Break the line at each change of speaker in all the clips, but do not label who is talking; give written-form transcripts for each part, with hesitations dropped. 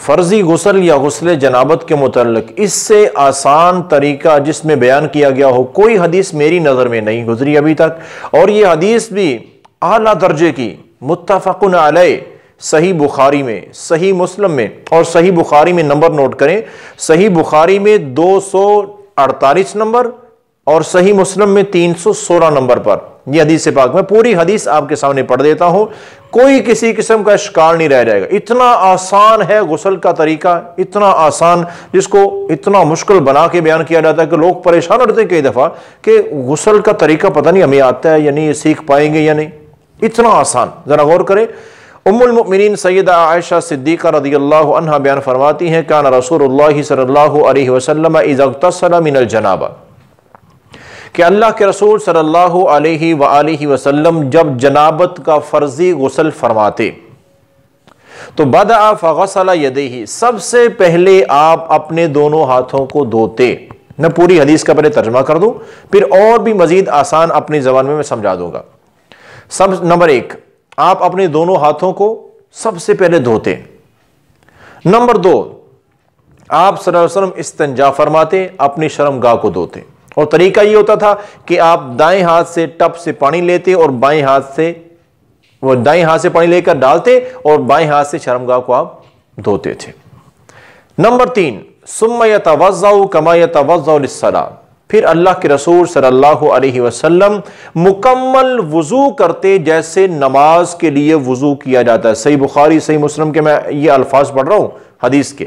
فرضی غسل یا غسل جنابت کے متعلق اس سے آسان طریقہ جس میں بیان کیا گیا ہو کوئی حدیث میری نظر میں نہیں گزری ابھی تک، اور یہ حدیث بھی اعلیٰ درجے کی، متفق علیہ، صحیح بخاری میں، صحیح مسلم میں، اور صحیح بخاری میں نمبر نوٹ کریں، صحیح بخاری میں 248 نمبر اور صحیح مسلم میں 316 نمبر پر یہ حدیث پاک۔ میں پوری حدیث آپ کے سامنے پڑھ دیتا ہوں، کوئی کسی قسم کا اشکال نہیں رہ جائے گا۔ اتنا آسان ہے غسل کا طریقہ، اتنا آسان، جس کو اتنا مشکل بنا کے بیان کیا جاتا ہے کہ لوگ پریشان ہوتے ہیں کئی دفعہ کہ غسل کا طریقہ پتہ نہیں ہمیں آتا ہے یا نہیں، یہ سیکھ پائیں گے یا نہیں، اتنا آسان۔ ذرا غور کریں، ام المؤمنین سیدہ عائشہ صدیقہ رضی اللہ عنہا بیان فرماتی ہیں، کان رسول اللہ صلی اللہ علیہ وسلم اذا اغتسل من الجنابہ، کہ اللہ کے رسول صلی اللہ علیہ وآلہ وسلم جب جنابت کا فرضی غسل فرماتے تو بدأ فغسل یدیہ، سب سے پہلے آپ اپنے دونوں ہاتھوں کو دھوتے۔ میں پوری حدیث کا پہلے ترجمہ کر دوں، پھر اور بھی مزید آسان اپنی زبان میں سمجھا دوں گا۔ نمبر 1، آپ اپنے دونوں ہاتھوں کو سب سے پہلے دھوتے۔ نمبر 2، آپ صلی اللہ علیہ وسلم استنجا فرماتے، اپنی شرمگاہ کو دھوتے، اور طریقہ یہ ہوتا تھا کہ آپ دائیں ہاتھ سے ٹپ سے پانی لیتے اور دائیں ہاتھ سے پانی لے کر ڈالتے اور بائیں ہاتھ سے شرمگاہ کو آپ دھوتے تھے۔ نمبر 3، ثم یتوضأ کما یتوضأ للصلاۃ، پھر اللہ کے رسول صلی اللہ علیہ وسلم مکمل وضو کرتے جیسے نماز کے لیے وضو کیا جاتا ہے۔ صحیح بخاری صحیح مسلم کے میں یہ الفاظ پڑھ رہا ہوں حدیث کے،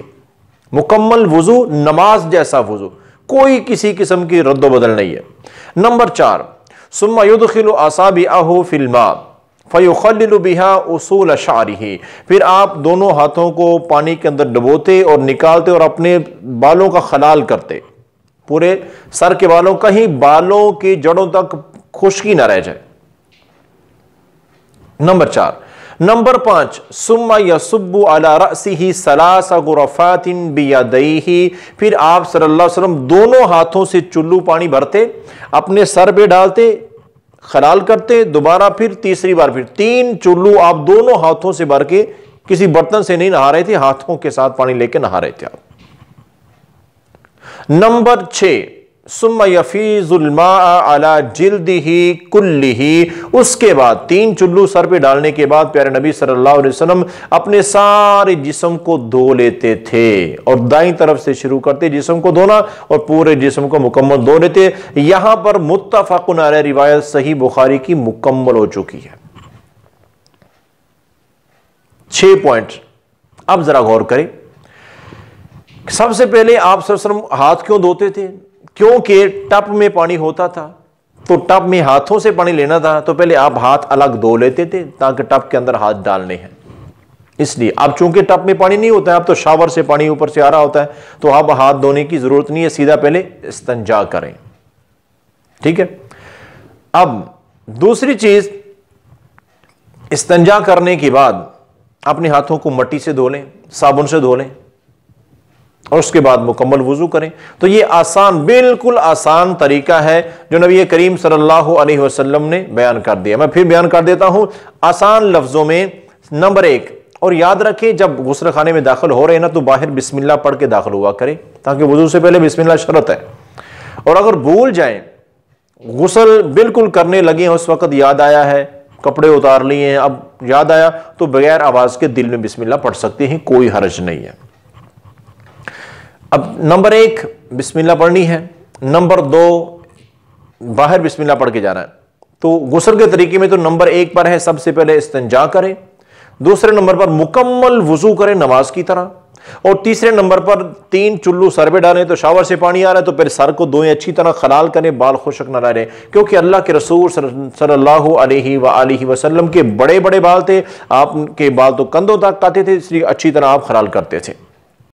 مکمل وضو، نماز جیسا وضو، کوئی کسی قسم کی رد و بدل نہیں ہے۔ نمبر 4، ثم يدخل اصابعه في الماء فيخلل بها اصول شعره، پھر آپ دونوں ہاتھوں کو پانی کے اندر ڈبوتے اور نکالتے اور اپنے بالوں کا خلال کرتے، پورے سر کے بالوں، کہیں بالوں کی جڑوں تک خشکی نہ رہ جائے۔ نمبر 4۔ نمبر 5، ثم یصب علی رأسہ 3 غرفات بیدیہ، پھر آپ صلی اللہ علیہ وسلم دونوں ہاتھوں سے چلو پانی بھرتے، اپنے سر پہ ڈالتے، خلال کرتے، دوبارہ پھر تیسری بار پھر 3 چلو آپ دونوں ہاتھوں سے بھر کے، کسی برتن سے نہیں نہا رہے تھے، ہاتھوں کے ساتھ پانی لے کے نہا رہے تھے آپ۔ نمبر 6، ثم یفیض الماء علی جلدہ کلہ، اس کے بعد 3 چلو سر پہ ڈالنے کے بعد پیارے نبی صلی اللہ علیہ وسلم اپنے سارے جسم کو دھو لیتے تھے، اور دائیں طرف سے شروع کرتے جسم کو دھونا اور پورے جسم کو مکمل دھو لیتے۔ یہاں پر متفق علیہ روایت صحیح بخاری کی مکمل ہو چکی ہے۔ 6 پوائنٹ، اب ذرا غور کریں۔ سب سے پہلے آپ صلی اللہ علیہ وسلم ہاتھ کیوں دھوتے تھے؟ کیونکہ ٹپ میں پانی ہوتا تھا، تو ٹپ میں ہاتھوں سے پانی لینا تھا تو پہلے آپ ہاتھ الگ دھو لیتے تھے تاکہ ٹپ کے اندر ہاتھ ڈالنے ہیں۔ اس لیے اب چونکہ ٹپ میں پانی نہیں ہوتا ہے، اب تو شاور سے پانی اوپر سے آ رہا ہوتا ہے، تو اب ہاتھ دھونے کی ضرورت نہیں ہے، سیدھا پہلے استنجا کریں۔ ٹھیک ہے، اب دوسری چیز، استنجا کرنے کے بعد اپنے ہاتھوں کو مٹی سے دھو لیں، صابن سے دھو لیں، اور اس کے بعد مکمل وضو کریں۔ تو یہ آسان، بالکل آسان طریقہ ہے جو نبی کریم صلی اللہ علیہ وسلم نے بیان کر دیا۔ میں پھر بیان کر دیتا ہوں آسان لفظوں میں۔ نمبر 1، اور یاد رکھیں جب غسل خانے میں داخل ہو رہے ہیں نا تو باہر بسم اللہ پڑھ کے داخل ہوا کریں، تاکہ وضو سے پہلے بسم اللہ شرط ہے۔ اور اگر بھول جائیں، غسل بالکل کرنے لگے ہیں، اس وقت یاد آیا ہے، کپڑے اتار لیے ہیں، اب یاد آیا، تو بغیر آواز کے دل میں بسم اللہ پڑھ سکتے ہیں، کوئی حرج نہیں ہے۔ اب نمبر 1 بسم اللہ پڑھنی ہے، نمبر 2 باہر بسم اللہ پڑھ کے جانا ہے۔ تو غسل کے طریقے میں تو نمبر 1 پر ہے سب سے پہلے استنجا کریں، دوسرے نمبر پر مکمل وضو کریں نماز کی طرح، اور تیسرے نمبر پر 3 چلو سر پہ ڈالیں، تو شاور سے پانی آ رہا ہے تو پھر سر کو دھوئیں، اچھی طرح خلال کریں، بال خشک نہ رہیں، کیونکہ اللہ کے رسول صلی اللہ علیہ وآلہ وسلم کے بڑے بڑے بال تھے، آپ کے بال تو کندھوں تک آتے تھے، اس لیے اچھی طرح آپ خلال کرتے تھے۔